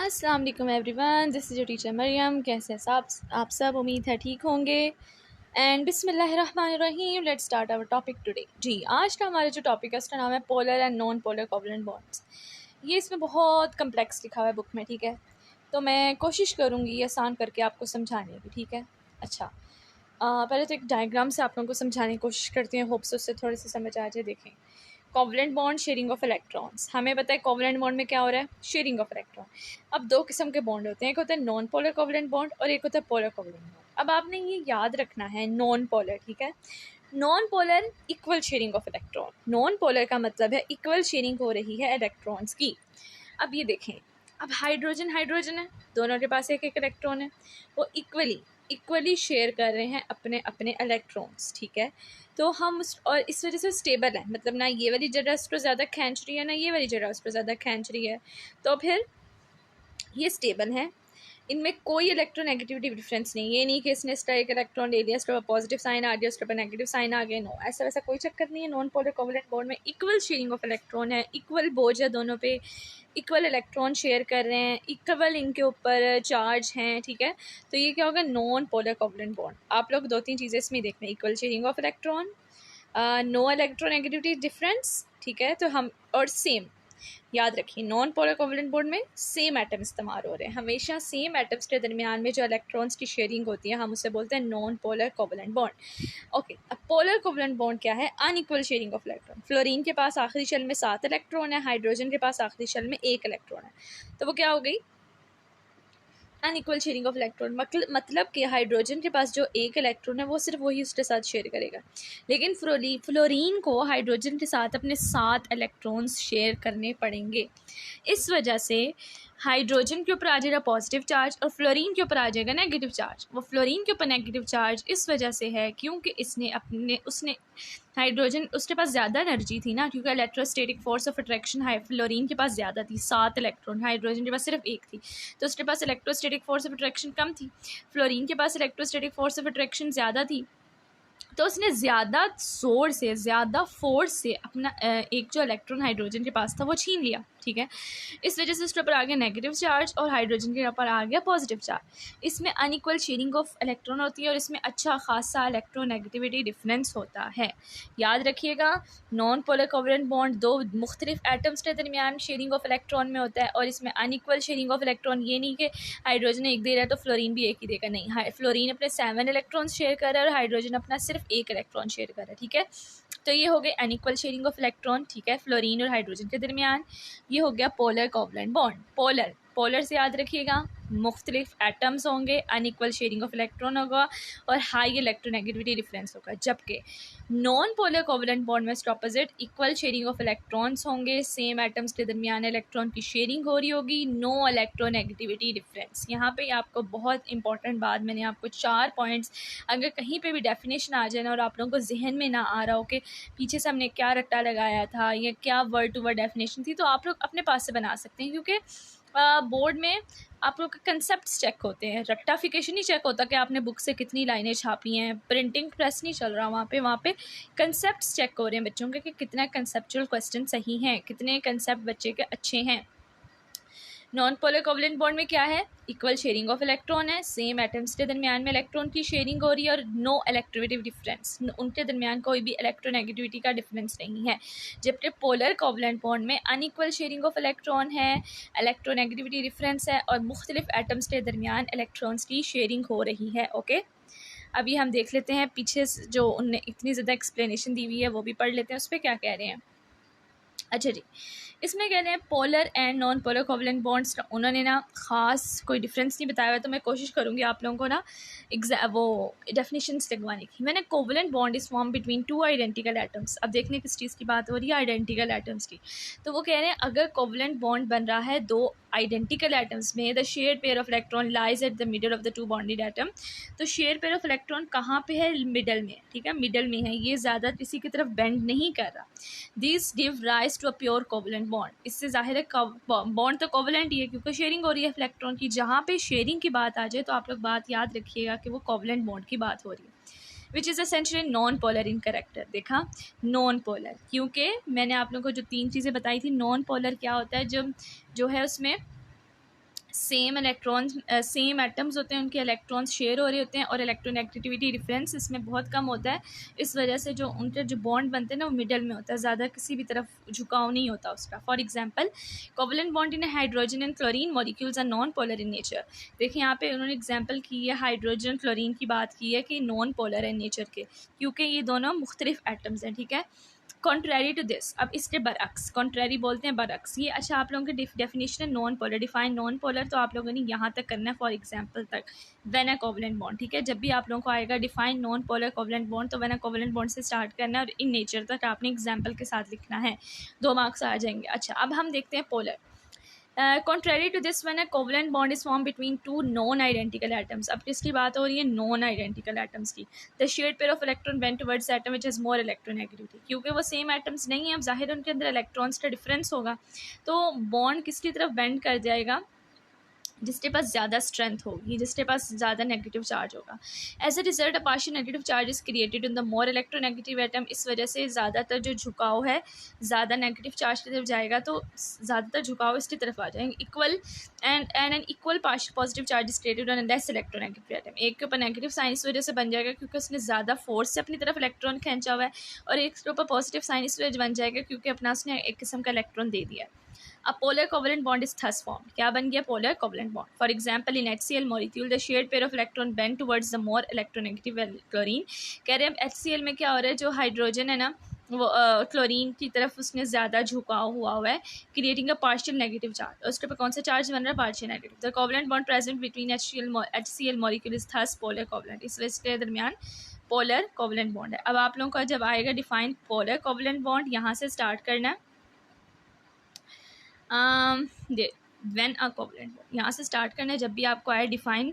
अस्सलाम वालेकुम everyone, this is your teacher Mariam. कैसे हैं आप सब? उम्मीद है ठीक होंगे। एंड बिस्मिल्लाहिर्रहमानिर्रहीम, let's start our topic today. जी, आज का हमारा जो टॉपिक है उसका नाम है polar and non polar covalent bonds. ये इसमें बहुत कम्प्लेक्स लिखा हुआ है बुक में, ठीक है। तो मैं कोशिश करूँगी आसान करके आपको समझाने की, ठीक है। अच्छा, पहले तो एक डायग्राम से आप लोगों को समझाने की कोशिश करती हैं, होप्स उससे थोड़ी सी समझ आ जाए। देखें, covalent bond, sharing of electrons. हमें पता है कोवलेंट बॉन्ड में क्या हो रहा है, शेयरिंग ऑफ इलेक्ट्रॉन। अब दो किस्म के बॉन्ड होते हैं, एक होता है नॉन पोलर कोवलेंट बॉन्ड और एक होता है पोलर कोवलेंट बॉन्ड। अब आपने ये याद रखना है, नॉन पोलर, ठीक है। Non polar equal sharing of electron. Non polar का मतलब है इक्वल शेयरिंग हो रही है इलेक्ट्रॉन्स की। अब ये देखें, अब हाइड्रोजन हाइड्रोजन है, दोनों के पास एक एक इलेक्ट्रॉन है, वो इक्वली शेयर कर रहे हैं अपने अपने इलेक्ट्रॉन्स, ठीक है। तो हम और इस वजह से स्टेबल है, मतलब ना ये वाली जगह उस पर ज़्यादा खींच रही है ना ये वाली जगह उस पर ज़्यादा खींच रही है, तो फिर ये स्टेबल है। इनमें कोई इलेक्ट्रोनेगेटिविटी डिफरेंस नहीं, ये नहीं कि इसने इसका एक इलेक्ट्रॉन ले लिया, इसका पॉजिटिव साइन आ गया, उसके ऊपर नेगेटिव साइन आ गया। नो, ऐसा वैसा कोई चक्कर नहीं है। नॉन पोलर कोवलेंट बॉन्ड में इक्वल शेयरिंग ऑफ इलेक्ट्रॉन है, इक्वल बोझ है दोनों पे, इक्वल इलेक्ट्रॉन शेयर कर रहे हैं, इक्वल इनके ऊपर चार्ज हैं, ठीक है। तो ये क्या होगा, नॉन पोलर कोवलेंट बॉन्ड। आप लोग दो तीन चीज़ें इसमें देखना, equal sharing of electron, no electronegativity difference, ठीक है। तो हम और सेम याद रखिए, नॉन पोलर कोवलेंट बॉन्ड में सेम एटम इस्तेमाल हो रहे हैं, हमेशा सेम एटम्स के दरमियान में जो इलेक्ट्रॉन्स की शेयरिंग होती है हम उसे बोलते हैं non polar covalent bond. Okay, अब पोलर कोवलेंट बॉन्ड क्या है, unequal sharing of electron. Fluorine के पास आखिरी शेल में 7 इलेक्ट्रॉन है, हाइड्रोजन के पास आखिरी शेल में 1 इलेक्ट्रॉन है, तो वो क्या हो गई, अनइक्वल शेयरिंग ऑफ इलेक्ट्रॉन। मतलब कि हाइड्रोजन के पास जो 1 इलेक्ट्रॉन है वो सिर्फ वही उसके साथ शेयर करेगा, लेकिन फ्लोरीन को हाइड्रोजन के साथ अपने 7 इलेक्ट्रॉन्स शेयर करने पड़ेंगे। इस वजह से हाइड्रोजन के ऊपर आ जाएगा पॉजिटिव चार्ज और फ्लोरीन के ऊपर आ जाएगा नेगेटिव चार्ज। वो फ्लोरीन के ऊपर नेगेटिव चार्ज इस वजह से है क्योंकि उसने हाइड्रोजन, उसके पास ज़्यादा एनर्जी थी ना, क्योंकि electrostatic force of attraction fluorine के पास ज़्यादा थी, 7 इलेक्ट्रॉन, हाइड्रोजन के पास सिर्फ 1 थी, तो उसके पास इलेक्ट्रोस्टैटिक फोर्स ऑफ अट्रैक्शन कम थी। फ्लोरीन के पास इलेक्ट्रोस्टैटिक फोर्स ऑफ अट्रैक्शन ज़्यादा थी, तो उसने ज़्यादा जोर से, ज़्यादा फोर्स से अपना एक जो इलेक्ट्रॉन हाइड्रोजन के पास था वो छीन लिया, ठीक है। इस वजह से उसके ऊपर आ गया नेगेटिव चार्ज और हाइड्रोजन के ऊपर आ गया पॉजिटिव चार्ज। इसमें अनइक्वल शेयरिंग ऑफ इलेक्ट्रॉन होती है और इसमें अच्छा खासा इलेक्ट्रोनेगेटिविटी डिफरेंस होता है। याद रखिएगा, नॉन पोलर कोवलेंट बॉन्ड दो मुख्तलिफ एटम्स के दरमियान शेयरिंग ऑफ इलेक्ट्रॉन में होता है, और इसमें अनइक्वल शेयरिंग ऑफ इलेक्ट्रॉन ये नहीं कि हाइड्रोजन एक दे रहा है तो फ्लोरीन भी एक ही देगा, नहीं, फ्लोरीन अपने 7 इलेक्ट्रॉन शेयर कर रहा है और हाइड्रोजन अपना सिर्फ 1 इलेक्ट्रॉन शेयर कर रहा है, ठीक है। तो ये हो गए अनइक्वल शेयरिंग ऑफ इलेक्ट्रॉन, ठीक है, फ्लोरीन और हाइड्रोजन के दरमियान। ये हो गया पोलर कोवलेंट बॉन्ड। पोलर से याद रखिएगा, मुख्तलिफ एटम्स होंगे, अनइक्वल शेयरिंग ऑफ इलेक्ट्रॉन होगा और हाई इलेक्ट्रोनेगेटिविटी डिफरेंस होगा। जबकि नॉन पोलर कोवलेंट बॉन्ड में opposite equal sharing of electrons होंगे, सेम एटम्स के दरमियान इलेक्ट्रॉन की शेयरिंग हो रही होगी, नो इलेक्ट्रोनेगेटिविटी डिफरेंस। यहाँ पे आपको बहुत इंपॉर्टेंट बात, मैंने आपको 4 पॉइंट्स, अगर कहीं पे भी डेफिनेशन आ जाए ना और आप लोगों को जहन में ना आ रहा हो कि पीछे से हमने क्या रट्टा लगाया था या क्या वर्ड टू वर्ड डेफिनेशन थी, तो आप लोग अपने पास से बना सकते हैं, क्योंकि बोर्ड में आप लोग के कंसेप्ट्स चेक होते हैं, रट्टाफिकेशन नहीं चेक होता कि आपने बुक से कितनी लाइनें छापी हैं, प्रिंटिंग प्रेस नहीं चल रहा वहाँ पे कंसेप्ट्स चेक हो रहे हैं बच्चों के कि कितना कंसेप्चुअल क्वेश्चन सही हैं, कितने कंसेप्ट बच्चे के अच्छे हैं। नॉन पोलर कोवलेंट बॉन्ड में क्या है, इक्वल शेयरिंग ऑफ इलेक्ट्रॉन है, सेम एटम्स के दरमियान में इलेक्ट्रॉन की शेयरिंग हो रही है और नो इलेक्ट्रोनेगेटिव डिफरेंस, उनके दरमियान कोई भी इलेक्ट्रोनेगेटिविटी का डिफरेंस नहीं है। जबकि पोलर कोवलेंट बॉन्ड में अनइक्वल शेयरिंग ऑफ इलेक्ट्रॉन है, इलेक्ट्रोनेगेटिविटी डिफरेंस है और मुख्तलिफ एटम्स के दरमियान इलेक्ट्रॉन्स की शेयरिंग हो रही है। ओके, अभी हम देख लेते हैं पीछे जो उनने इतनी ज़्यादा एक्सप्लेनेशन दी हुई है वो भी पढ़ लेते हैं, उस पर क्या कह रहे हैं। अच्छा जी, इसमें कह रहे हैं polar and non polar covalent bonds, उन्होंने ना ख़ास कोई डिफरेंस नहीं बताया हुआ, तो मैं कोशिश करूँगी आप लोगों को ना वो डेफिनेशंस लगवाने की। मैंने covalent bond is form between 2 identical atoms. अब देखने किस चीज़ की बात हो रही है, आइडेंटिकल एटम्स की। तो वो कह रहे हैं अगर कोवलेंट बॉन्ड बन रहा है 2 आइडेंटिकल एटम्स में, the shared pair of electron lies at the middle of the 2 bonded atom. तो शेयर पेयर ऑफ इलेक्ट्रॉन कहाँ पे है, मिडल में, ठीक है, मिडल में है, ये ज़्यादा किसी की तरफ बेंड नहीं कर रहा। This give rise to a pure covalent bond. इससे जाहिर है बॉन्ड तो कोवलेंट ही है क्योंकि शेयरिंग हो रही है इलेक्ट्रॉन की। जहाँ पे शेयरिंग की बात आ जाए तो आप लोग बात याद रखिएगा कि वो कोवलेंट बॉन्ड की बात हो रही है, which is essentially non polar in character. देखा, नॉन पोलर, क्योंकि मैंने आप लोगों को जो 3 चीज़ें बताई थी, नॉन पोलर क्या होता है, जो है उसमें सेम इलेक्ट्रॉन्स सेम एटम्स होते हैं, उनके इलेक्ट्रॉन्स शेयर हो रहे होते हैं और इलेक्ट्रोनेगेटिविटी डिफरेंस इसमें बहुत कम होता है। इस वजह से जो उनके जो बॉन्ड बनते हैं ना वो मिडल में होता है, ज़्यादा किसी भी तरफ झुकाव नहीं होता उसका। For example covalent bond in hydrogen and chlorine molecules are non polar in nature. देखिए यहाँ पे उन्होंने एग्जाम्पल की है, हाइड्रोजन क्लोरीन की बात की है कि नॉन पोलर है नेचर के, क्योंकि ये दोनों मुख्तलिफ एटम्स हैं, ठीक है। कॉन्ट्रेरी टू दिस, अब इसके बरअक्स, कॉन्ट्रेरी बोलते हैं बरअक्स। ये अच्छा आप लोगों की डेफिनेशन है non polar, define non polar, तो आप लोगों ने यहाँ तक करना है फॉर एग्जांपल तक, व्हेन अ कोवलेंट बॉन्ड, ठीक है। जब भी आप लोगों को आएगा define non polar covalent bond तो व्हेन अ कोवलेंट बॉन्ड से स्टार्ट करना है और इन नेचर तक आपने एग्जाम्पल के साथ लिखना है, 2 मार्क्स आ जाएंगे। अच्छा अब हम देखते हैं polar. Contrary to this, when a covalent bond is formed between two non-identical atoms, अब किसकी बात हो रही है, non-identical atoms की, the shared pair of electron bend towards the atom which has more electronegativity, क्योंकि वो सेम एटम्स नहीं है, अब जाहिर उनके अंदर इलेक्ट्रॉन्स का डिफरेंस होगा, तो बॉन्ड किसकी तरफ बेंड कर जाएगा, जिसके पास ज़्यादा स्ट्रेंथ होगी, जिसके पास ज़्यादा नेगेटिव चार्ज होगा। As a result a partial negative charge is created in the more electronegative atom. इस वजह से ज़्यादातर जो झुकाव है ज़्यादा नेगेटिव चार्ज की तरफ जाएगा, तो ज़्यादातर झुकाव इसकी तरफ आ जाएंगे। Equal and an equal positive charge is created on less electronegative atom. एक के ऊपर नेगेटिव साइन इस वजह से बन जाएगा क्योंकि उसने ज़्यादा फोर्स से अपनी तरफ इलेक्ट्रॉन खींचा हुआ है, और एक के ऊपर पॉजिटिव साइन इस वजह बन जाएगा क्योंकि अपना उसने एक किस्म का इलेक्ट्रॉन दे दिया है। A polar covalent bond is thus formed. क्या बन गया, polar covalent bond. For example, in HCl molecule, the shared pair of electron bend towards the more electronegative chlorine. कह रहे हैं HCl में क्या हो रहा है, जो हाइड्रोजन है ना वो क्लोरीन की तरफ उसने ज़्यादा झुकाव हुआ है, creating a partial negative charge. उसके ऊपर कौन सा चार्ज बन रहा है, partial negative. The covalent bond present between HCl molecule is thus polar covalent. इस वजह के दरमियान पोलर कोवलेंट बॉन्ड है। अब आप लोगों का जब आएगा डिफाइन पोलर कोवलेंट बॉन्ड, यहाँ से स्टार्ट करना है। व्हेन अ कोवलेंट बॉन्ड, यहाँ से स्टार्ट करना है। जब भी आपको आए define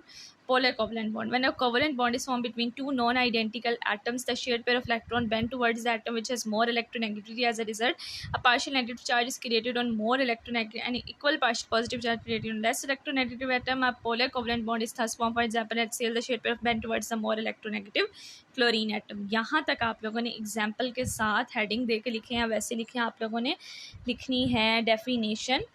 polar covalent bond, when a covalent bond is formed between two non-identical atoms, the shared pair of electron bend towards the atom which has more electronegativity. As a result, a partial negative charge is created on more electronegative and equal partial positive charge created on less electronegative atom. A polar covalent bond is thus formed. For example, HCl, the shared pair of bend towards the more electronegative chlorine atom. यहाँ तक आप लोगों ने example के साथ heading दे के लिखे हैं, वैसे लिखे हैं, आप लोगों ने लिखनी है डेफिनेशन।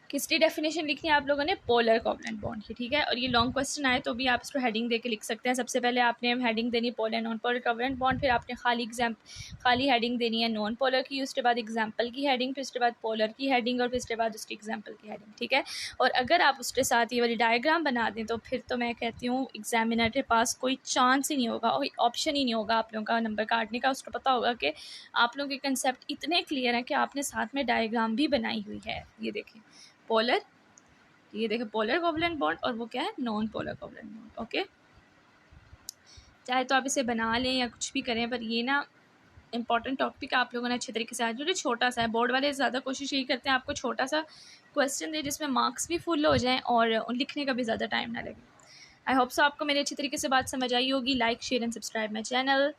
किसकी डेफिनेशन लिखनी है आप लोगों ने, पोलर कोवलेंट बॉन्ड की, ठीक है। और ये लॉन्ग क्वेश्चन आए तो भी आप इसको हेडिंग दे के लिख सकते हैं। सबसे पहले आपने हेडिंग देनी polar non polar covalent bond, फिर आपने खाली हेडिंग देनी है नॉन पोलर की, उसके बाद एग्जाम्पल की हेडिंग, फिर उसके बाद पोलर की हेडिंग, और फिर उसके बाद उसकी एग्जाम्पल की हेडिंग, ठीक है। और अगर आप उसके साथ ये वाली डायग्राम बना दें तो फिर तो मैं कहती हूँ एग्जामिनर के पास कोई चांस ही नहीं होगा, कोई ऑप्शन ही नहीं होगा आप लोगों का नंबर काटने का। उसको पता होगा कि आप लोगों के कंसेप्ट इतने क्लियर हैं कि आपने साथ में डायग्राम भी बनाई हुई है। ये देखें पोलर, ये देखें पोलर कोवलेंट बॉन्ड, और वो क्या है, non polar covalent bond. Okay, चाहे तो आप इसे बना लें या कुछ भी करें, पर ये ना इंपॉर्टेंट टॉपिक आप लोगों ने अच्छे तरीके से, जो छोटा सा है, बोर्ड वाले ज़्यादा कोशिश यही करते हैं आपको छोटा सा क्वेश्चन दे जिसमें मार्क्स भी फुल हो जाएं और लिखने का भी ज़्यादा टाइम ना लगे। आई होप सो आपको मेरी अच्छी तरीके से बात समझ आई होगी। Like share and subscribe my channel,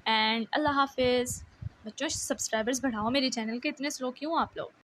and अल्लाह हाफिज़। बच्चों सब्सक्राइबर्स बढ़ाओ मेरे चैनल के, इतने स्लो क्यों आप लोग।